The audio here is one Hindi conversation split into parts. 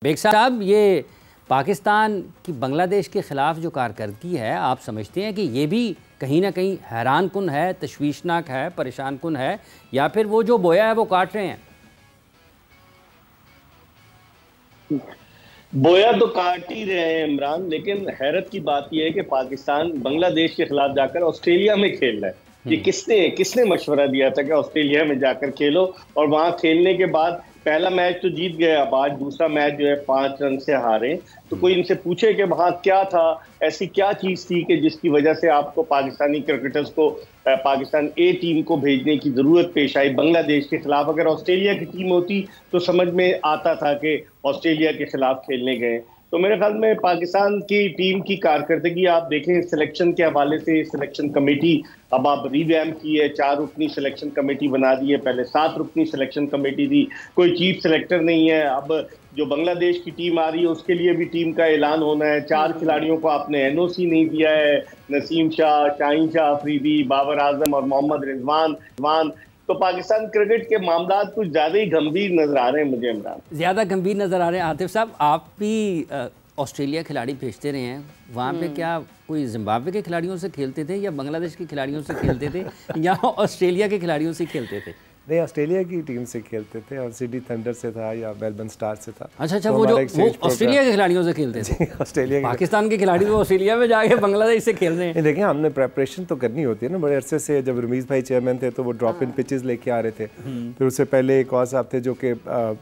बेग साहब, ये पाकिस्तान की बांग्लादेश के ख़िलाफ़ जो कारकर्दगी है, आप समझते हैं कि ये भी कहीं ना कहीं हैरान कुन है, तशवीशनाक है, परेशान कुन है, या फिर वो जो बोया है वो काट रहे हैं? बोया तो काट ही रहे हैं इमरान, लेकिन हैरत की बात यह है कि पाकिस्तान बांग्लादेश के खिलाफ जाकर ऑस्ट्रेलिया में खेल रहा है। ये किसने किसने मशवरा दिया था कि ऑस्ट्रेलिया में जाकर खेलो, और वहां खेलने के बाद पहला मैच तो जीत गए, अब आज दूसरा मैच जो है 5 रन से हारे। तो कोई इनसे पूछे कि वहां क्या था, ऐसी क्या चीज थी कि जिसकी वजह से आपको पाकिस्तानी क्रिकेटर्स को पाकिस्तान ए टीम को भेजने की जरूरत पेश आई बांग्लादेश के खिलाफ। अगर ऑस्ट्रेलिया की टीम होती तो समझ में आता था कि ऑस्ट्रेलिया के खिलाफ खेलने गए। तो मेरे ख्याल में पाकिस्तान की टीम की कारकर्दगी आप देखें सिलेक्शन के हवाले से, सिलेक्शन कमेटी अब आप रिवैम्प की है, 4 रुकनी सिलेक्शन कमेटी बना दी है, पहले 7 रुकनी सिलेक्शन कमेटी थी, कोई चीफ सिलेक्टर नहीं है। अब जो बांग्लादेश की टीम आ रही है उसके लिए भी टीम का ऐलान होना है। 4 खिलाड़ियों को आपने एनओसी नहीं दिया है, नसीम शाह, शाहीन शाह अफरीदी, बाबर आजम और मोहम्मद रिजवान। तो पाकिस्तान क्रिकेट के मामला कुछ ज़्यादा ही गंभीर नजर आ रहे हैं मुझे इमरान। ज़्यादा गंभीर नज़र आ रहे हैं। आतिफ साहब, आप भी ऑस्ट्रेलिया खिलाड़ी भेजते रहे हैं, वहाँ पे क्या कोई जिम्बाब्वे के खिलाड़ियों से खेलते थे या बांग्लादेश के खिलाड़ियों से खेलते थे या ऑस्ट्रेलिया के खिलाड़ियों से खेलते थे? नहीं, ऑस्ट्रेलिया की टीम से खेलते थे, और सिडनी थंडर से था या मेलबर्न स्टार से था। अच्छा, वो ऑस्ट्रेलिया के खिलाड़ियों से खेलते थे? ऑस्ट्रेलिया पाकिस्तान के खिलाड़ी तो ऑस्ट्रेलिया में जाके बांग्लादेश से खेल रहे हैं। देखिए, हमने प्रेपरेशन तो करनी होती है ना, बड़े अरसे से। जब रमीज़ भाई चेयरमैन थे तो वो ड्रॉप इन पिचेस लेके आ रहे थे, फिर उससे पहले एक और साहब थे जो कि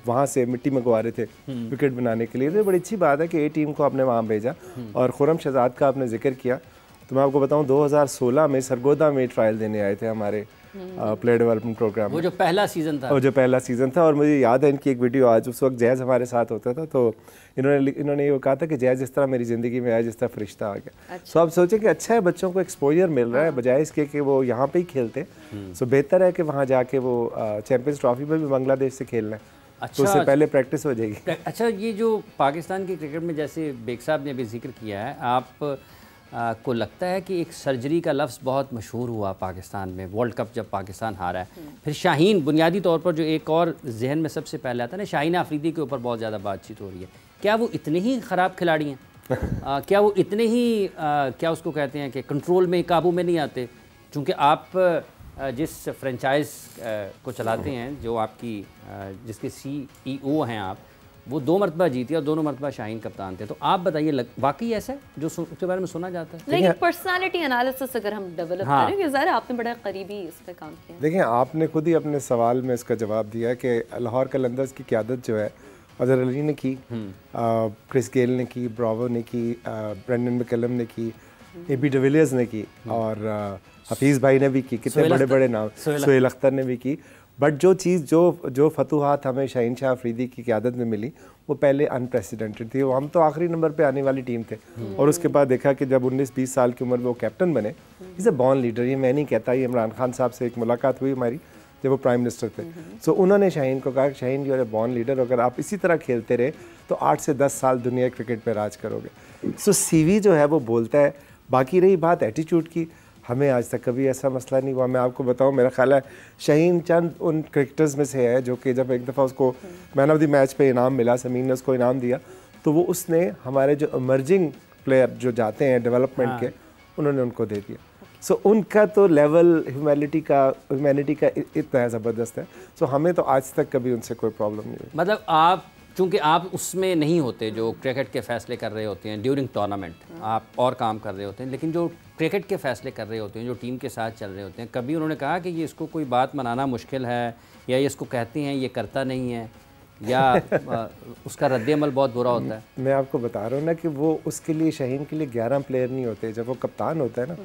वहाँ से मिट्टी मंगवा रहे थे विकेट बनाने के लिए। तो बड़ी अच्छी बात है कि ए टीम को आपने वहाँ भेजा। और खुर्रम शहजाद का आपने जिक्र किया, तो मैं आपको बताऊँ 2016 में सरगोदा में ट्रायल देने आए थे हमारे प्लेयर डेवलपमेंट प्रोग्राम। वो जो पहला सीज़न था, और मुझे याद है इनकी एक वीडियो आज, उस वक्त जैज़ हमारे साथ होता था, तो इन्होंने ये कहा था कि जैज़ इस तरह मेरी ज़िंदगी में आया जिस तरह फरिश्ता आ गया। सो आप सोचें कि अच्छा है, बच्चों को एक्सपोजर मिल रहा है बजाय इसके कि वो यहाँ पे ही खेलते। सो बेहतर है कि वहाँ जाके वो चैम्पियंस ट्रॉफी पर भी बांग्लादेश से खेलना है। अच्छा, तो उससे पहले प्रैक्टिस हो जाएगी। अच्छा, ये जो पाकिस्तान के क्रिकेट में, जैसे बेग साहब ने अभी जिक्र किया है, आप को लगता है कि एक सर्जरी का लफ्ज़ बहुत मशहूर हुआ पाकिस्तान में, वर्ल्ड कप जब पाकिस्तान हारा है, फिर शाहीन, बुनियादी तौर पर जो एक और जहन में सबसे पहले आता है ना, शाहीन अफरीदी के ऊपर बहुत ज़्यादा बातचीत हो रही है। क्या वो इतने ही ख़राब खिलाड़ी हैं? क्या वो इतने ही क्या उसको कहते हैं कि कंट्रोल में, काबू में नहीं आते? चूँकि आप जिस फ्रेंचाइज को चलाते हैं, जो आपकी जिसके CEO हैं आप, वो 2 मरतबा जीती और दोनों मरतबा शाहीन कप्तान थे। तो आप बताइए, वाकई ऐसा है जो उसके बारे में सुना जाता है? लेकिन पर्सनालिटी एनालिसिस अगर हम डेवलप करें, ज़ाहिर है आपने बड़ा करीबी इस पे काम किया। देखिए, आपने खुद ही अपने सवाल में इसका जवाब दिया है कि लाहौर कलंदर्स की क़यादत जो है अजहर अली ने की, क्रिस गेल ने की, ब्रावो ने की, ब्रेंडन मैकलम ने की, AB डिविलियर्स ने की, और हफीज़ भाई ने भी की, कितने बड़े बड़े नाम, सुहेल अख्तर ने भी की। बट जो चीज़ जो फतूहात हमें शाहीन शाह अफरीदी की क़यादत में मिली, वो पहले अनप्रेसिडेंटेड थी। हम तो आखिरी नंबर पे आने वाली टीम थे, और उसके बाद देखा कि जब 19-20 साल की उम्र में वो कैप्टन बने, इज़ अ बॉर्न लीडर। ये मैं नहीं कहता, ये इमरान खान साहब से एक मुलाकात हुई हमारी जब वो प्राइम मिनिस्टर थे। सो उन्होंने शाहीन को कहा, Shaheen you are a born leader, अगर आप इसी तरह खेलते रहे तो 8 से 10 साल दुनिया क्रिकेट पर राज करोगे। सो CV जो है वो बोलता है। बाकी रही बात एटीट्यूड की, हमें आज तक कभी ऐसा मसला नहीं हुआ। मैं आपको बताऊं, मेरा ख्याल है शाहीन चंद उन क्रिकेटर्स में से है जो कि जब एक दफ़ा उसको मैन ऑफ द मैच पे इनाम मिला, समीन ने उसको इनाम दिया, तो वो उसने हमारे जो इमर्जिंग प्लेयर जो जाते हैं डेवलपमेंट के, उन्होंने उनको दे दिया। सो उनका तो लेवल ह्यूमैनिटी का इतना ज़बरदस्त है। सो हमें तो आज तक कभी उनसे कोई प्रॉब्लम नहीं हुई। मतलब आप, चूँकि आप उसमें नहीं होते जो क्रिकेट के फ़ैसले कर रहे होते हैं ड्यूरिंग टूर्नामेंट, आप और काम कर रहे होते हैं, लेकिन जो क्रिकेट के फ़ैसले कर रहे होते हैं, जो टीम के साथ चल रहे होते हैं, कभी उन्होंने कहा कि ये इसको कोई बात मनाना मुश्किल है, या ये इसको कहते हैं ये करता नहीं है, या उसका रद्द-ए-अमल बहुत बुरा होता है? मैं आपको बता रहा हूँ ना कि वो उसके लिए, शाहीन के लिए 11 प्लेयर नहीं होते। जब वो कप्तान होता है ना,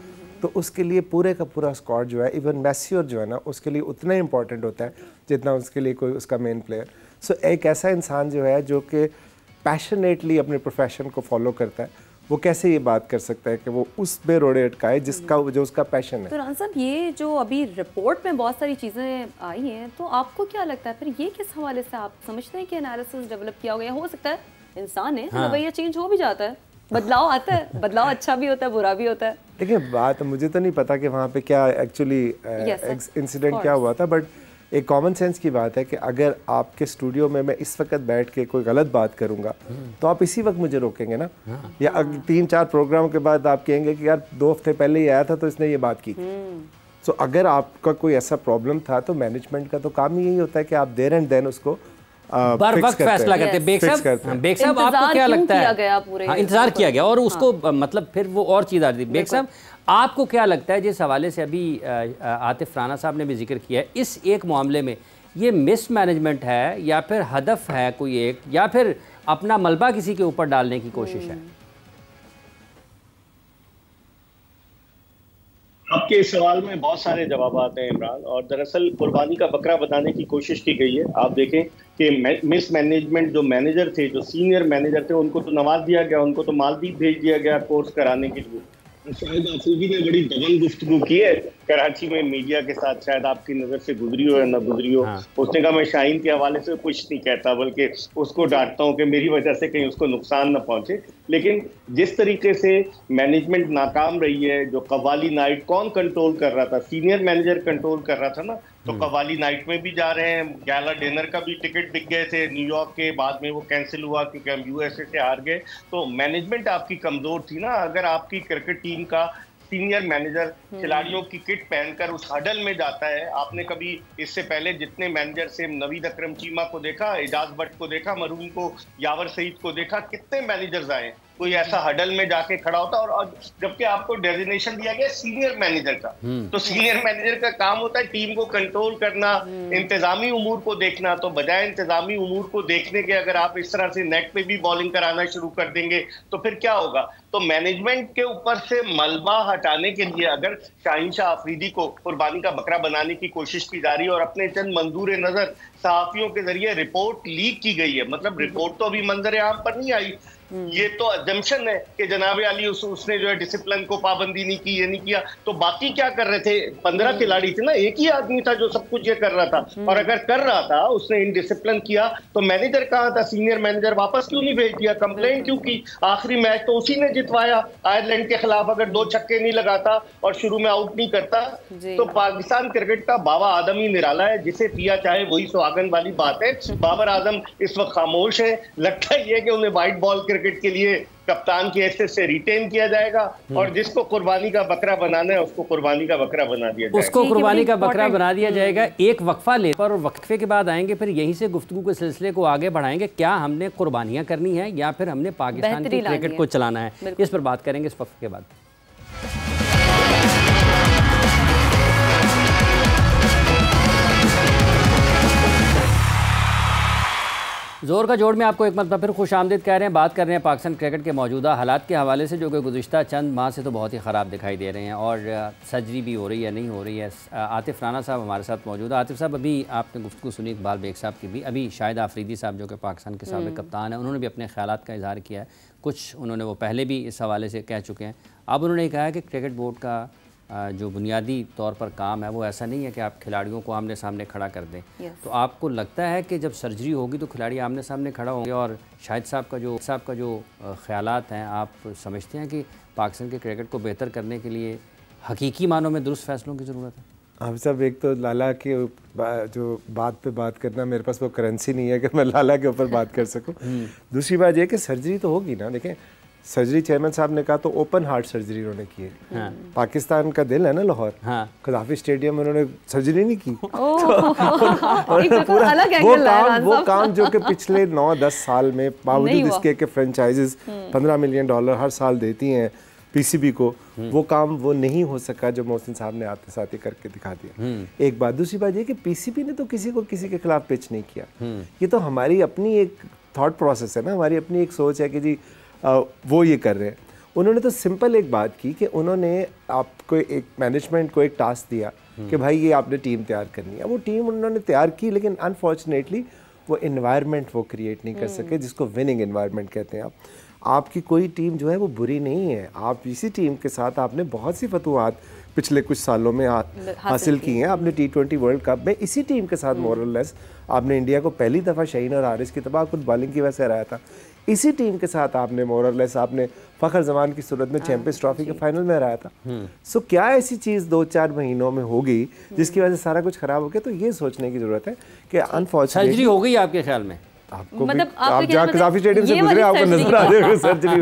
तो उसके लिए पूरे का पूरा स्क्वाड जो है, इवन मैसी और जो है ना, उसके लिए उतना ही इंपॉर्टेंट होता है जितना उसके लिए कोई उसका मेन प्लेयर। सो एक ऐसा इंसान जो है जो कि पैशनेटली अपने प्रोफेशन को फॉलो करता है, वो कैसे ये बात कर सकता है कि वो उस पे रोड़े अटकाए जो उसका पैशन है? तो रान साहब, ये जो अभी रिपोर्ट में बहुत सारी चीज़ें आई हैं, तो आपको क्या लगता है फिर ये किस हवाले से आप समझते हैं कि एनालिसिस डेवलप किया हो गया? हो सकता है इंसान है, रवैया चेंज हो भी जाता है, बदलाव आता है, बदलाव अच्छा भी होता है, बुरा भी होता है। देखिए, बात मुझे तो नहीं पता कि वहाँ पे क्या एक्चुअली इंसिडेंट क्या हुआ था, बट एक कॉमन सेंस की बात है कि अगर आपके स्टूडियो में मैं इस वक्त बैठ के कोई गलत बात करूंगा तो आप इसी वक्त मुझे रोकेंगे ना, या 3-4 प्रोग्राम के बाद आप कहेंगे कि यार 2 हफ्ते पहले ही आया था तो इसने ये बात की। तो अगर आपका कोई ऐसा प्रॉब्लम था तो मैनेजमेंट का तो काम ही यही होता है कि आप देर एंड देन उसको बर वक्त फैसला करते हैं। बेग साहब आपको क्या लगता है? इंतजार किया गया और उसको मतलब फिर वो और चीज़ आ रही थी। बेग साहब आपको क्या लगता है, जिस हवाले से अभी आतिफ राना साहब ने भी जिक्र किया है, इस एक मामले में ये मिस मैनेजमेंट है या फिर हदफ है कोई एक, या फिर अपना मलबा किसी के ऊपर डालने की कोशिश है? आपके इस सवाल में बहुत सारे जवाब आते हैं इमरान, और दरअसल कुर्बानी का बकरा बनाने की कोशिश की गई है। आप देखें कि मिस मैनेजमेंट जो मैनेजर थे, जो सीनियर मैनेजर थे, उनको तो नवाज दिया गया, उनको तो मालदीव भेज दिया गया कोर्स कराने के लिए। शायद आफरीदी ने बड़ी डबल गुफ्तगू की है कराची में मीडिया के साथ, शायद आपकी नज़र से गुजरी हो या ना गुजरी हो। उसने कहा मैं शाहीन के हवाले से कुछ नहीं कहता, बल्कि उसको डांटता हूँ कि मेरी वजह से कहीं उसको नुकसान ना पहुंचे। लेकिन जिस तरीके से मैनेजमेंट नाकाम रही है, जो कव्वाली नाइट कौन कंट्रोल कर रहा था? सीनियर मैनेजर कंट्रोल कर रहा था ना। तो कव्वाली नाइट में भी जा रहे हैं, गैला डिनर का भी टिकट बिक गए थे न्यूयॉर्क के, बाद में वो कैंसिल हुआ क्योंकि हम यूएसए से हार गए। तो मैनेजमेंट आपकी कमजोर थी ना। अगर आपकी क्रिकेट टीम का सीनियर मैनेजर खिलाड़ियों की किट पहनकर उस हडल में जाता है, आपने कभी इससे पहले जितने मैनेजर से नवीद अकरम चीमा को देखा, एजाज भट्ट को देखा, मरूम को, यावर सईद को देखा, कितने मैनेजर्स आए, कोई ऐसा हडल में जाके खड़ा होता? और जबकि आपको डेजिग्नेशन दिया गया सीनियर मैनेजर का, तो सीनियर मैनेजर का काम होता है टीम को कंट्रोल करना, इंतजामी उमूर को देखना। तो बजाय इंतजामी उमूर को देखने के अगर आप इस तरह से नेट पे भी बॉलिंग कराना शुरू कर देंगे तो फिर क्या होगा? तो मैनेजमेंट के ऊपर से मलबा हटाने के लिए अगर शाहीन शाह अफरीदी को कुर्बानी का बकरा बनाने की कोशिश की जा रही है और अपने चंद मंजूर नजर सहाफियों के जरिए रिपोर्ट लीक की गई है, मतलब रिपोर्ट तो अभी मंजर आम पर नहीं आई, ये तो अजम्पशन है कि जनाब अली उसने जो है डिसिप्लिन को पाबंदी नहीं की, ये नहीं किया। तो बाकी क्या कर रहे थे? 15 खिलाड़ी थे ना, एक ही आदमी था जो सब कुछ ये कर रहा था। और अगर कर रहा था, उसने इनडिसिप्लिन किया, तो मैनेजर कहाँ था? सीनियर मैनेजर वापस क्यों नहीं भेज दिया? कंप्लेंट क्यों की? आखिरी मैच तो उसी ने जितवाया आयरलैंड के खिलाफ। अगर 2 छक्के नहीं लगाता और शुरू में आउट नहीं करता तो पाकिस्तान क्रिकेट का बाबा आदम ही निराला है, जिसे पिया चाहे वही सुहागन वाली बात है। बाबर आजम इस वक्त खामोश है, लगता ही है कि उन्हें व्हाइट बॉल क्रिकेट के लिए कप्तान की हैसियत से रिटेन किया जाएगा, और जिसको कुर्बानी का बकरा बनाना है उसको कुर्बानी का बकरा बना दिया जाएगा। उसको कुर्बानी का बकरा बना दिया जाएगा। एक वक्फा ले और वक्फे के बाद आएंगे, फिर यहीं से गुफ्तगू के सिलसिले को आगे बढ़ाएंगे। क्या हमने कुर्बानियां करनी है या फिर हमने पाकिस्तान की क्रिकेट को चलाना है? इस पर बात करेंगे इस वक्फे के बाद। जोर का जोड़ में आपको एक मतलब फिर खुश आमदीद कह रहे हैं। बात कर रहे हैं पाकिस्तान क्रिकेट के मौजूदा हालात के हवाले से, जो कि गुज़िश्ता चंद माह से तो बहुत ही ख़राब दिखाई दे रहे हैं, और सर्जरी भी हो रही है, नहीं हो रही है। आतिफ राना साहब हमारे साथ मौजूद है। आतिफ साहब, अभी आपने गुफ्तगू सुनी इकबाल बेग साहब की भी, अभी शाहिद आफरीदी साहब जो कि पाकिस्तान के साबिक़ कप्तान है, उन्होंने भी अपने ख्यालात का इज़हार किया है। कुछ उन्होंने वो पहले भी इस हवाले से कह चुके हैं। अब उन्होंने कहा है कि क्रिकेट बोर्ड का जो बुनियादी तौर पर काम है वो ऐसा नहीं है कि आप खिलाड़ियों को आमने सामने खड़ा कर दें। तो आपको लगता है कि जब सर्जरी होगी तो खिलाड़ी आमने सामने खड़ा होंगे? और शाहिद साहब का जो ख्यालात हैं, आप समझते हैं कि पाकिस्तान के क्रिकेट को बेहतर करने के लिए हकीकी मानों में दुरुस्त फैसलों की ज़रूरत है? हम सब, एक तो लाला के जो बात पे बात करना, मेरे पास वो करेंसी नहीं है कि मैं लाला के ऊपर बात कर सकूं। दूसरी बात ये कि सर्जरी तो होगी ना। देखें, सर्जरी चेयरमैन साहब ने कहा तो ओपन हार्ट सर्जरी उन्होंने की है। हाँ। पाकिस्तान का दिल है ना लाहौर, हाँ। कदाफी स्टेडियम में उन्होंने सर्जरी नहीं की। वो काम जो कि पिछले 9-10 साल में बावजूद इसके कि फ्रेंचाइजेस $15 मिलियन हर साल देती हैं पीसीबी को, वो काम वो नहीं हो सका जो मोहसिन साहब ने आते साथ ही करके दिखा दिया। एक बात। दूसरी बात ये कि पीसीबी ने तो किसी को किसी के खिलाफ पिच नहीं किया। ये तो हमारी अपनी एक थॉट प्रोसेस है ना, हमारी अपनी एक सोच है कि जी वो ये कर रहे हैं। उन्होंने तो सिंपल एक बात की कि उन्होंने आपको एक मैनेजमेंट को एक टास्क दिया कि भाई ये आपने टीम तैयार करनी है। वो टीम उन्होंने तैयार की, लेकिन अनफॉर्चुनेटली वो इन्वायरमेंट वो क्रिएट नहीं कर सके जिसको विनिंग इन्वायरमेंट कहते हैं। आपकी कोई टीम जो है वो बुरी नहीं है। आप इसी टीम के साथ आपने बहुत सी फतूहात पिछले कुछ सालों में हासिल की हैं। आपने T20 वर्ल्ड कप में इसी टीम के साथ मोरलेस आपने इंडिया को पहली दफ़ा शाहीन और हारिस की तबाह खुद बॉलिंग की वजह से हराया था। इसी टीम के साथ आपने मोरलेस आपने फखर जमान की सूरत में चैंपियंस ट्रॉफी के फाइनल में हराया था। सो क्या ऐसी चीज़ 2-4 महीनों में होगी जिसकी वजह से सारा कुछ खराब हो गया? तो ये सोचने की जरूरत है कि अनफॉर्चुनेटली सर्जरी हो गई आपके ख्याल में? आपको मतलब आप काफी स्टेडियम से गुजरे, आपको नजर आ जाएगा सर्जरी